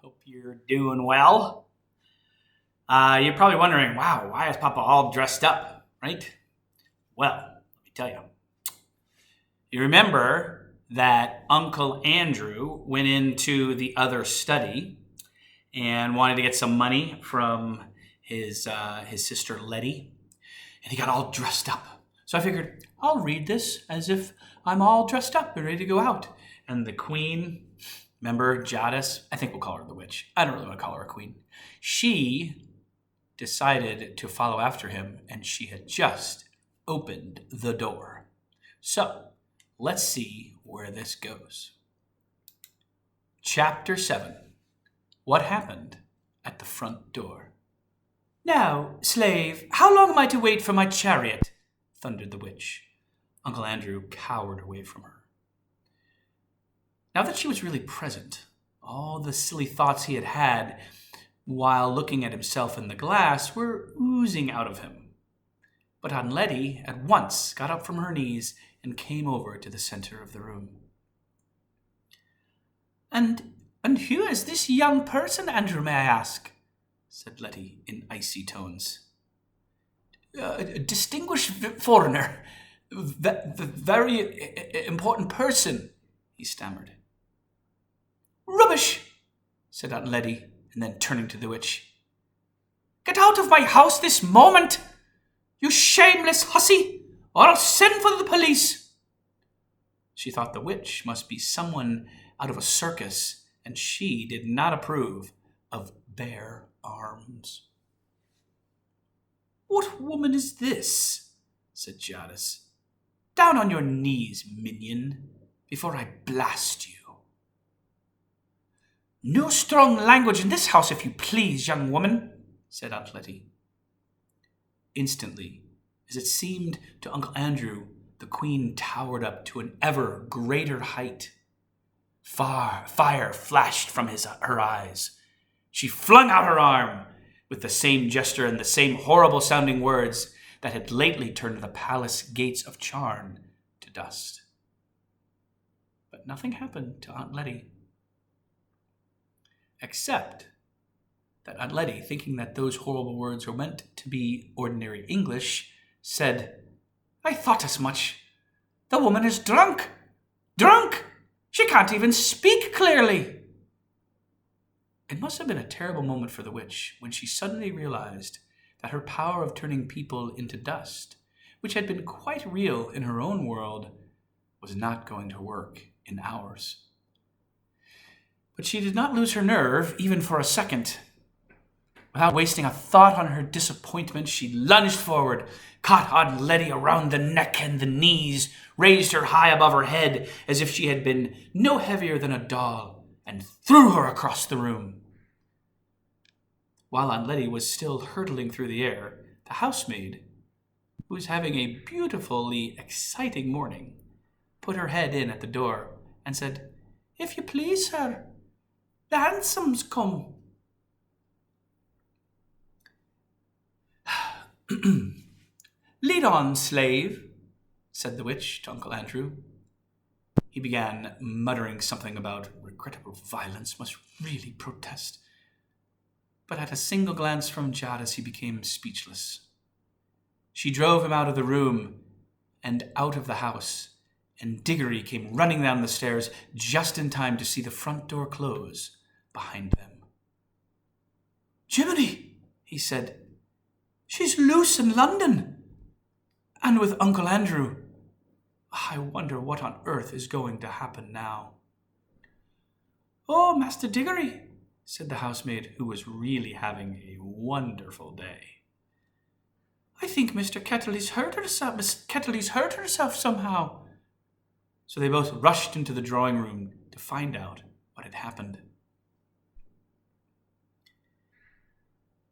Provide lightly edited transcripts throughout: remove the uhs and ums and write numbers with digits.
Hope you're doing well. You're probably wondering, wow, why is Papa all dressed up, right? Well, let me tell you. You remember that Uncle Andrew went into the other study and wanted to get some money from his sister Letty, and he got all dressed up. So I figured I'll read this as if I'm all dressed up and ready to go out. And the queen, remember Jadis? I think we'll call her the witch. I don't really want to call her a queen. She decided to follow after him, and she had just opened the door. So let's see where this goes. Chapter 7. What happened at the front door? "Now, slave, how long am I to wait for my chariot?" thundered the witch. Uncle Andrew cowered away from her. Now that she was really present, all the silly thoughts he had had while looking at himself in the glass were oozing out of him. But Aunt Letty at once got up from her knees and came over to the center of the room. And who is this young person, Andrew, may I ask?" said Letty in icy tones. A distinguished foreigner, very important person," he stammered. "Rubbish," said Aunt Letty, and then turning to the witch. "Get out of my house this moment, you shameless hussy, or I'll send for the police." She thought the witch must be someone out of a circus, and she did not approve of bare arms. "What woman is this?" said Jadis. "Down on your knees, minion, before I blast you." "No strong language in this house, if you please, young woman," said Aunt Letty. Instantly, as it seemed to Uncle Andrew, the queen towered up to an ever greater height. Fire flashed from her eyes. She flung out her arm with the same gesture and the same horrible-sounding words that had lately turned the palace gates of Charn to dust. But nothing happened to Aunt Letty. Except that Aunt Letty, thinking that those horrible words were meant to be ordinary English, said, "I thought as much. The woman is drunk! Drunk! She can't even speak clearly!" It must have been a terrible moment for the witch when she suddenly realized that her power of turning people into dust, which had been quite real in her own world, was not going to work in ours. But she did not lose her nerve, even for a second. Without wasting a thought on her disappointment, she lunged forward, caught Aunt Letty around the neck and the knees, raised her high above her head as if she had been no heavier than a doll, and threw her across the room. While Aunt Letty was still hurtling through the air, the housemaid, who was having a beautifully exciting morning, put her head in at the door and said, "If you please, sir, the hansom's come." "Lead on, slave," said the witch to Uncle Andrew. He began muttering something about regrettable violence, must really protest. But at a single glance from Jadis, he became speechless. She drove him out of the room and out of the house, and Diggory came running down the stairs just in time to see the front door close behind them. "Jiminy," he said, "she's loose in London, and with Uncle Andrew. I wonder what on earth is going to happen now." "Oh, Master Diggory," said the housemaid, who was really having a wonderful day, "I think Miss Kettley's hurt herself somehow." So they both rushed into the drawing room to find out what had happened.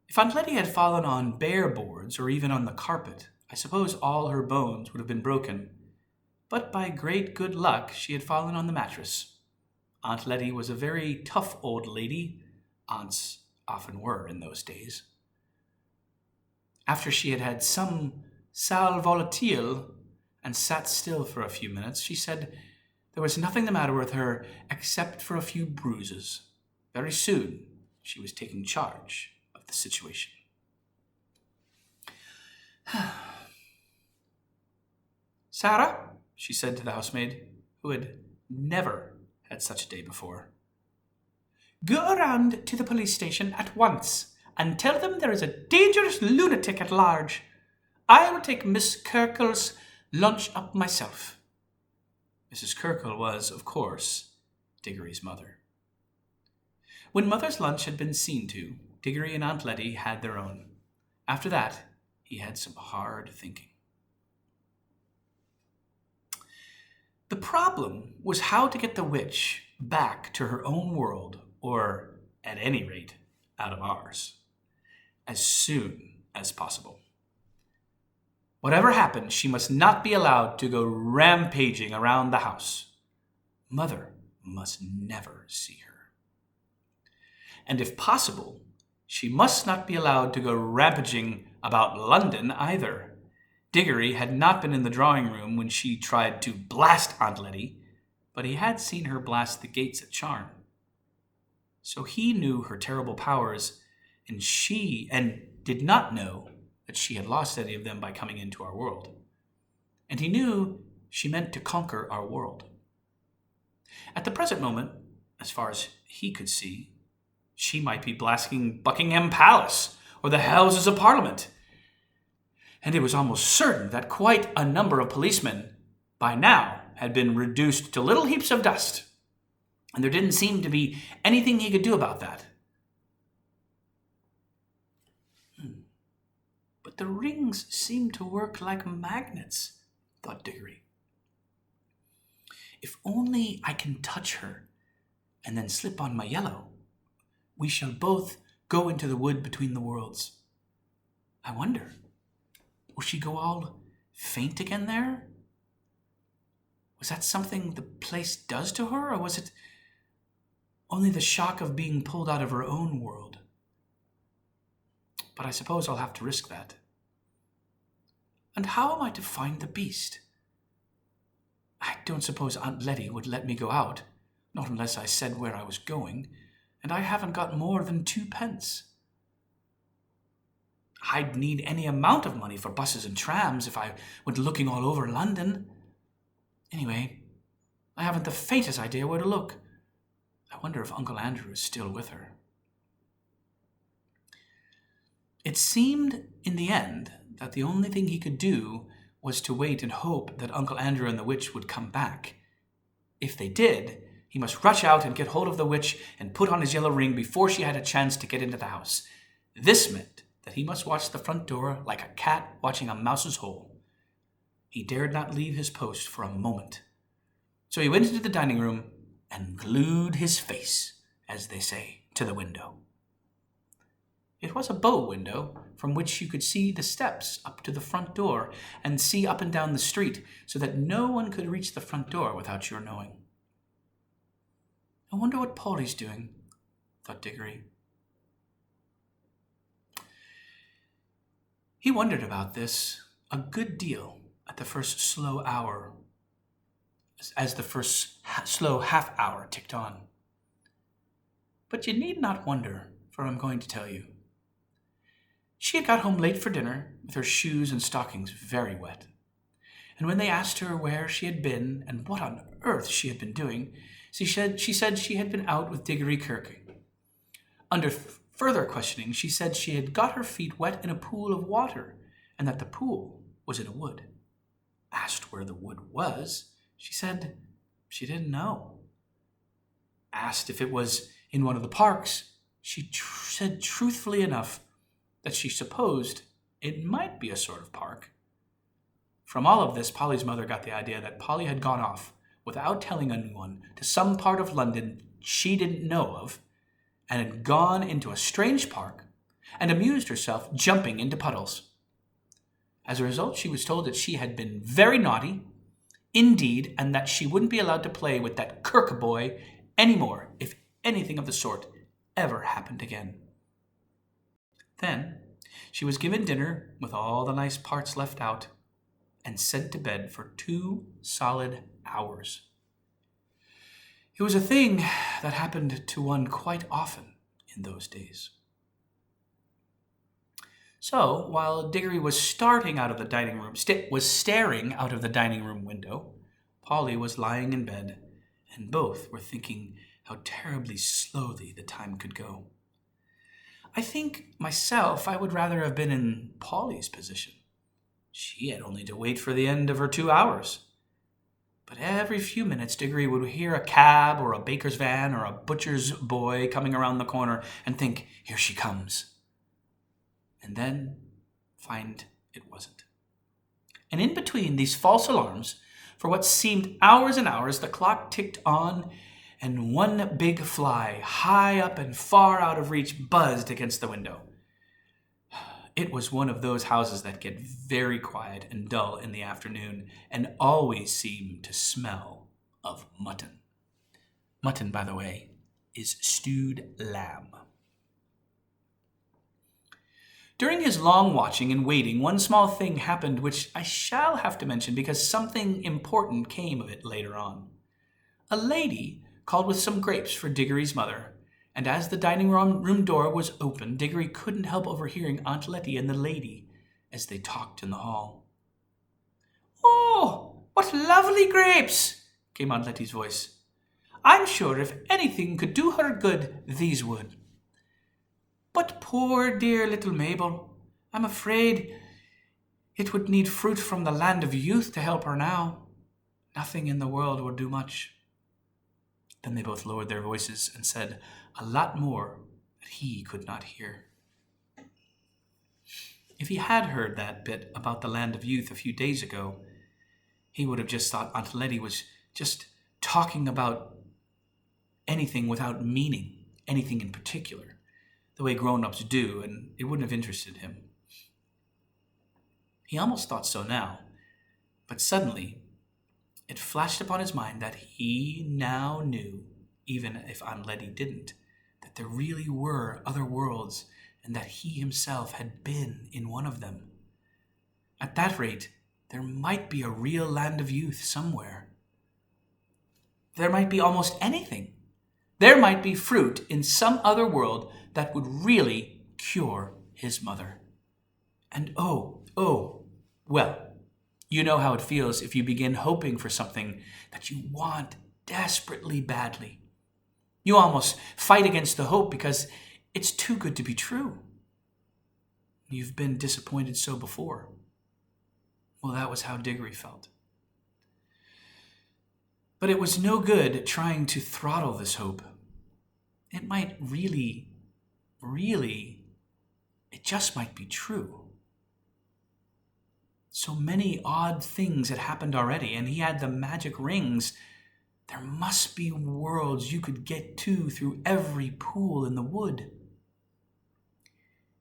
If Aunt Letty had fallen on bare boards or even on the carpet, I suppose all her bones would have been broken. But by great good luck, she had fallen on the mattress. Aunt Letty was a very tough old lady. Aunts often were in those days. After she had had some sal volatile and sat still for a few minutes, she said there was nothing the matter with her except for a few bruises. Very soon, she was taking charge of the situation. "Sarah," she said to the housemaid, who had never had such a day before, "go around to the police station at once and tell them there is a dangerous lunatic at large. I will take Miss Kirkle's lunch up myself." Mrs. Kirkle was, of course, Diggory's mother. When Mother's lunch had been seen to, Diggory and Aunt Letty had their own. After that, he had some hard thinking. The problem was how to get the witch back to her own world, or, at any rate, out of ours, as soon as possible. Whatever happened, she must not be allowed to go rampaging around the house. Mother must never see her. And if possible, she must not be allowed to go rampaging about London either. Diggory had not been in the drawing room when she tried to blast Aunt Letty, but he had seen her blast the gates at Charn. So he knew her terrible powers, and did not know that she had lost any of them by coming into our world. And he knew she meant to conquer our world. At the present moment, as far as he could see, she might be blasting Buckingham Palace or the Houses of Parliament. And it was almost certain that quite a number of policemen by now had been reduced to little heaps of dust. And there didn't seem to be anything he could do about that. But the rings seemed to work like magnets, thought Diggory. If only I can touch her and then slip on my yellow, we shall both go into the wood between the worlds. I wonder, will she go all faint again there? Was that something the place does to her, or was it only the shock of being pulled out of her own world? But I suppose I'll have to risk that. And how am I to find the beast? I don't suppose Aunt Letty would let me go out, not unless I said where I was going, and I haven't got more than 2 pence. I'd need any amount of money for buses and trams if I went looking all over London. Anyway, I haven't the faintest idea where to look. I wonder if Uncle Andrew is still with her. It seemed, in the end, that the only thing he could do was to wait and hope that Uncle Andrew and the witch would come back. If they did, he must rush out and get hold of the witch and put on his yellow ring before she had a chance to get into the house. This meant that he must watch the front door like a cat watching a mouse's hole. He dared not leave his post for a moment. So he went into the dining room and glued his face, as they say, to the window. It was a bow window from which you could see the steps up to the front door and see up and down the street, so that no one could reach the front door without your knowing. I wonder what Polly's doing, thought Diggory. He wondered about this a good deal at the first slow hour, as the first slow half hour ticked on. But you need not wonder, for I'm going to tell you. She had got home late for dinner, with her shoes and stockings very wet. And when they asked her where she had been and what on earth she had been doing, she said she had been out with Diggory Kirke. Under further questioning, she said she had got her feet wet in a pool of water, and that the pool was in a wood. Asked where the wood was, she said she didn't know. Asked if it was in one of the parks, she said truthfully enough that she supposed it might be a sort of park. From all of this, Polly's mother got the idea that Polly had gone off, without telling anyone, to some part of London she didn't know of, and had gone into a strange park and amused herself jumping into puddles. As a result, she was told that she had been very naughty indeed, and that she wouldn't be allowed to play with that Kirke boy any more if anything of the sort ever happened again. Then she was given dinner with all the nice parts left out and sent to bed for 2 solid hours. It was a thing that happened to one quite often in those days. So, while Diggory was staring out of the dining room window, Polly was lying in bed, and both were thinking how terribly slowly the time could go. I think, myself, I would rather have been in Polly's position. She had only to wait for the end of her 2 hours. But every few minutes, Diggory would hear a cab or a baker's van or a butcher's boy coming around the corner and think, "Here she comes." And then find it wasn't. And in between these false alarms, for what seemed hours and hours, the clock ticked on, and one big fly, high up and far out of reach, buzzed against the window. It was one of those houses that get very quiet and dull in the afternoon and always seem to smell of mutton. Mutton, by the way, is stewed lamb. During his long watching and waiting, one small thing happened which I shall have to mention because something important came of it later on. A lady called with some grapes for Diggory's mother, and as the dining room door was open, Diggory couldn't help overhearing Aunt Letty and the lady as they talked in the hall. "Oh, what lovely grapes!" came Aunt Letty's voice. "I'm sure if anything could do her good, these would. But poor dear little Mabel, I'm afraid it would need fruit from the land of youth to help her now. Nothing in the world would do much." Then they both lowered their voices and said a lot more that he could not hear. If he had heard that bit about the land of youth a few days ago, he would have just thought Aunt Letty was just talking about anything without meaning, anything in particular, the way grown-ups do, and it wouldn't have interested him. He almost thought so now, but suddenly it flashed upon his mind that he now knew, even if Aunt Letty didn't, that there really were other worlds and that he himself had been in one of them. At that rate, there might be a real land of youth somewhere. There might be almost anything. There might be fruit in some other world that would really cure his mother. And well, you know how it feels if you begin hoping for something that you want desperately badly. You almost fight against the hope because it's too good to be true. You've been disappointed so before. Well, that was how Diggory felt. But it was no good trying to throttle this hope. It might really, it just might be true. So many odd things had happened already, and he had the magic rings. There must be worlds you could get to through every pool in the wood.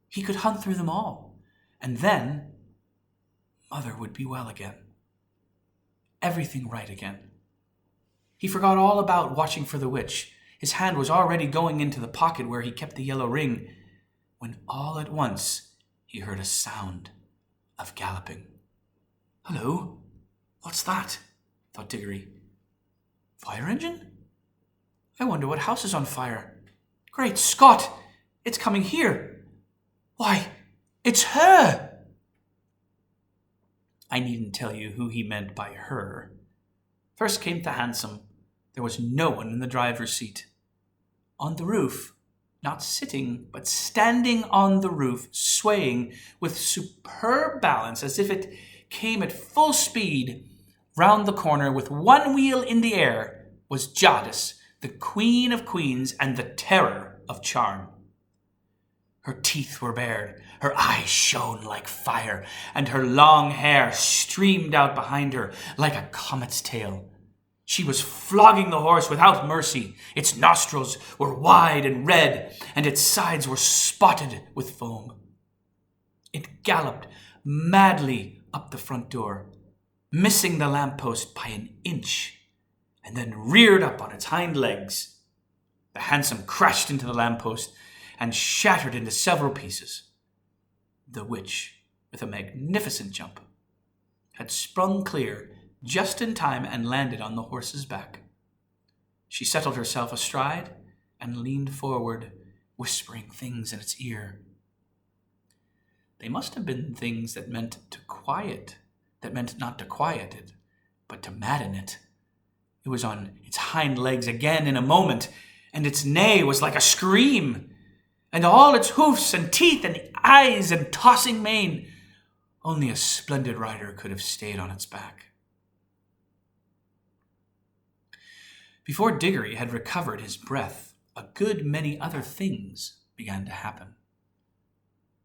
He could hunt through them all, and then Mother would be well again. Everything right again. He forgot all about watching for the witch. His hand was already going into the pocket where he kept the yellow ring, when all at once he heard a sound of galloping. "Hello, what's that?" thought Diggory. "Fire engine? I wonder what house is on fire. Great Scott, it's coming here. Why, it's her!" I needn't tell you who he meant by her. First came the hansom. There was no one in the driver's seat. On the roof, not sitting, but standing on the roof, swaying with superb balance as if it came at full speed round the corner with one wheel in the air, was Jadis, the Queen of Queens and the terror of charm. Her teeth were bared, her eyes shone like fire, and her long hair streamed out behind her like a comet's tail. She was flogging the horse without mercy. Its nostrils were wide and red, and its sides were spotted with foam. It galloped madly up the front door, missing the lamppost by an inch, and then reared up on its hind legs. The hansom crashed into the lamppost and shattered into several pieces. The witch, with a magnificent jump, had sprung clear just in time and landed on the horse's back. She settled herself astride and leaned forward, whispering things in its ear. They must have been things that meant not to quiet it, but to madden it. It was on its hind legs again in a moment, and its neigh was like a scream, and all its hoofs and teeth and eyes and tossing mane. Only a splendid rider could have stayed on its back. Before Diggory had recovered his breath, a good many other things began to happen.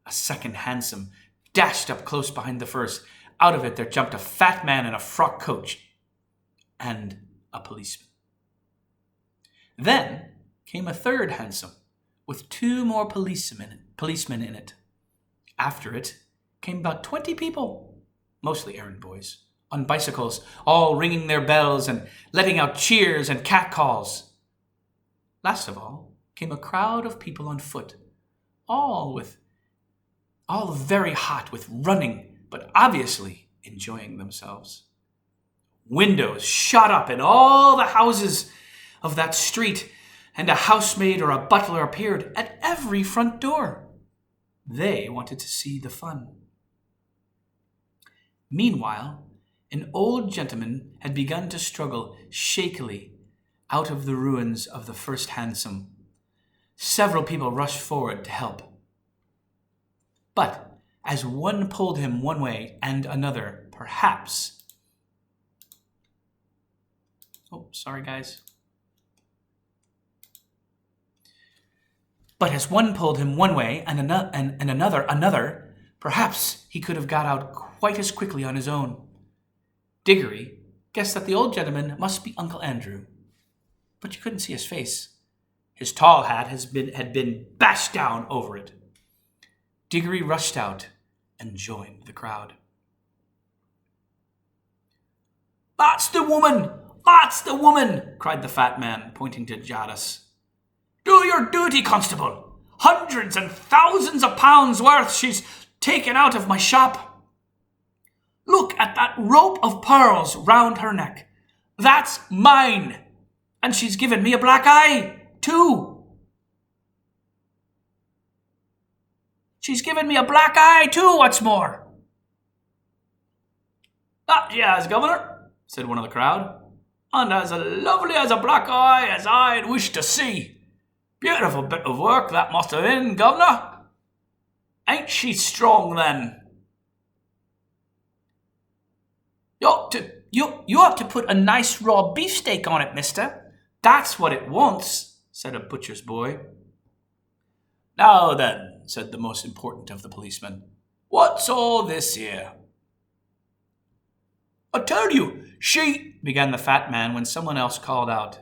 A second hansom dashed up close behind the first. Out of it there jumped a fat man in a frock coat and a policeman. Then came a third hansom with 2 more policemen in it. After it came about 20 people, mostly errand boys, on bicycles, all ringing their bells and letting out cheers and catcalls. Last of all came a crowd of people on foot, all very hot with running, but obviously enjoying themselves. Windows shot up in all the houses of that street, and a housemaid or a butler appeared at every front door. They wanted to see the fun. Meanwhile, an old gentleman had begun to struggle shakily out of the ruins of the first hansom. Several people rushed forward to help. But as one pulled him one way and another, perhaps... Oh, sorry, guys. But as one pulled him one way and another, perhaps he could have got out quite as quickly on his own. Diggory guessed that the old gentleman must be Uncle Andrew, but you couldn't see his face. His tall hat had been bashed down over it. Diggory rushed out and joined the crowd. "That's the woman! That's the woman!" cried the fat man, pointing to Jadis. "Do your duty, constable! Hundreds and thousands of pounds worth she's taken out of my shop. Look at that rope of pearls round her neck. That's mine! And she's given me a black eye, too! She's given me a black eye, too, what's more!" "That she has, Governor," said one of the crowd. "And as lovely as a black eye as I'd wish to see. Beautiful bit of work that must have been, Governor. Ain't she strong, then?" You ought to put a nice raw beefsteak on it, mister. That's what it wants," said a butcher's boy. "Now then," said the most important of the policemen, "what's all this here?" "I tell you, she—" began the fat man when someone else called out.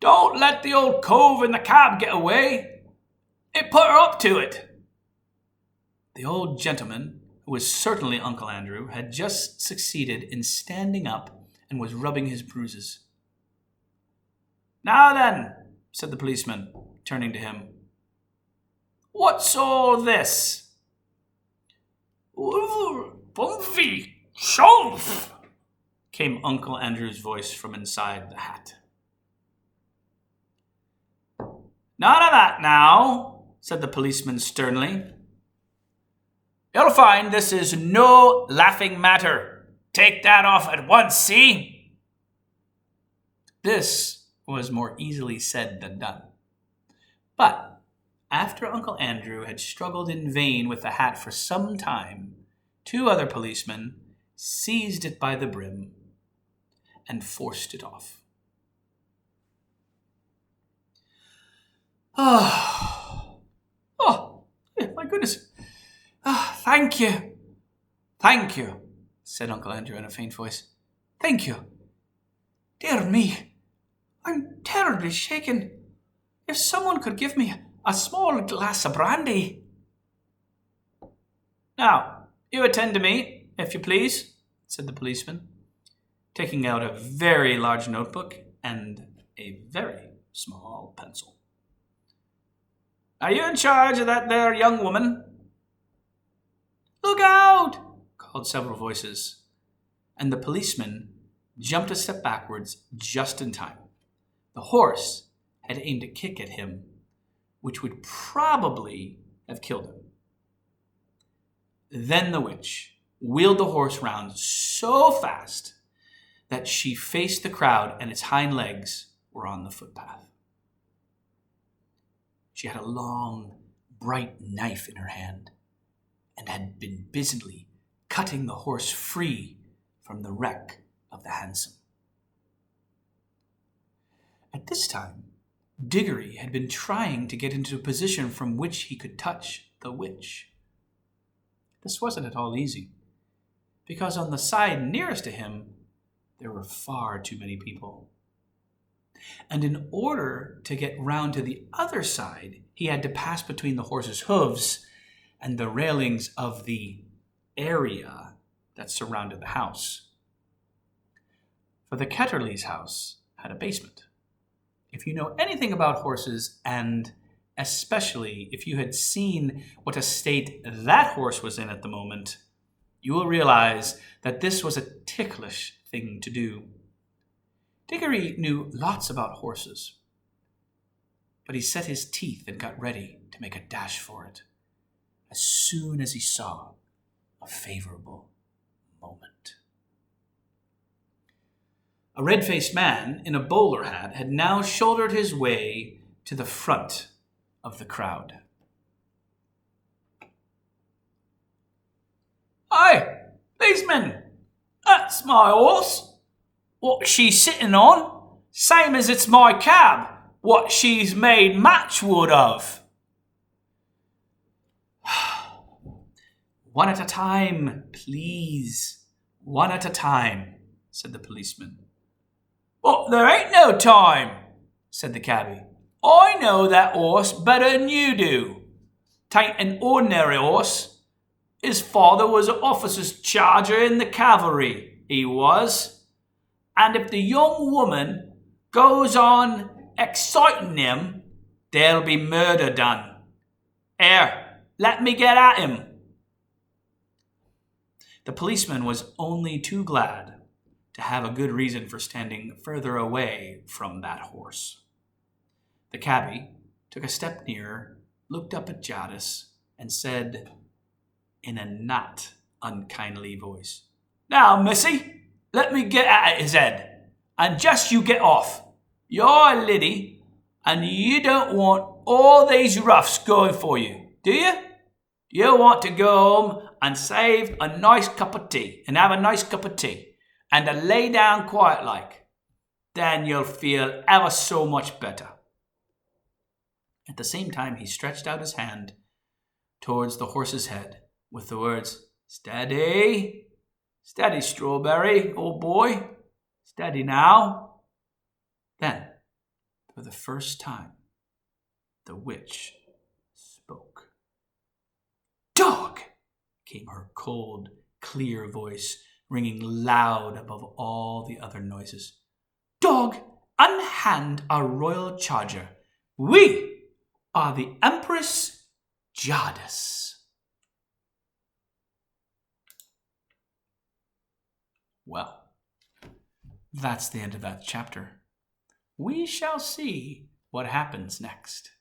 "Don't let the old cove in the cab get away. It put her up to it." The old gentleman, who was certainly Uncle Andrew, had just succeeded in standing up and was rubbing his bruises. "Now then," said the policeman, turning to him, "what's all this?" "Bumpy, Sholf!" came Uncle Andrew's voice from inside the hat. "None of that now," said the policeman sternly. "You'll find this is no laughing matter. Take that off at once, see?" This was more easily said than done. But after Uncle Andrew had struggled in vain with the hat for some time, 2 other policemen seized it by the brim and forced it off. Oh, my goodness. Thank you. Thank you, said Uncle Andrew in a faint voice. Thank you. Dear me, I'm terribly shaken. If someone could give me a small glass of brandy. Now, you attend to me, if you please, said the policeman, taking out a very large notebook and a very small pencil. Are you in charge of that there young woman? Look out! Called several voices, and the policeman jumped a step backwards just in time. The horse had aimed a kick at him, which would probably have killed him. Then the witch wheeled the horse round so fast that she faced the crowd and its hind legs were on the footpath. She had a long, bright knife in her hand and had been busily cutting the horse free from the wreck of the hansom. At this time, Diggory had been trying to get into a position from which he could touch the witch. This wasn't at all easy, because on the side nearest to him, there were far too many people. And in order to get round to the other side, he had to pass between the horse's hooves and the railings of the area that surrounded the house. For the Ketterleys' house had a basement. If you know anything about horses, and especially if you had seen what a state that horse was in at the moment, you will realize that this was a ticklish thing to do. Diggory knew lots about horses, but he set his teeth and got ready to make a dash for it as soon as he saw a favorable moment. A red-faced man in a bowler hat had now shouldered his way to the front of the crowd. "Hi, policeman, that's my horse. What she's sitting on, same as it's my cab, what she's made matchwood of." "One at a time, please. One at a time," said the policeman. "But there ain't no time," said the cabby. "I know that horse better than you do. 'Tain't an ordinary horse. His father was an officer's charger in the cavalry, he was. And if the young woman goes on exciting him, there'll be murder done. Here, let me get at him." The policeman was only too glad to have a good reason for standing further away from that horse. The cabby took a step nearer, looked up at Jadis, and said in a not unkindly voice, "Now, missy, let me get at his head, and just you get off. You're a liddy, and you don't want all these roughs going for you, do you? You want to go home and save a nice cup of tea, and have a nice cup of tea, and to lay down quiet like. Then you'll feel ever so much better." At the same time, he stretched out his hand towards the horse's head with the words, "Steady, steady, Strawberry, old boy, steady now." Then, for the first time, the witch spoke. "Dog!" came her cold, clear voice, ringing loud above all the other noises. "Dog, unhand our royal charger. We are the Empress Jadis." Well, that's the end of that chapter. We shall see what happens next.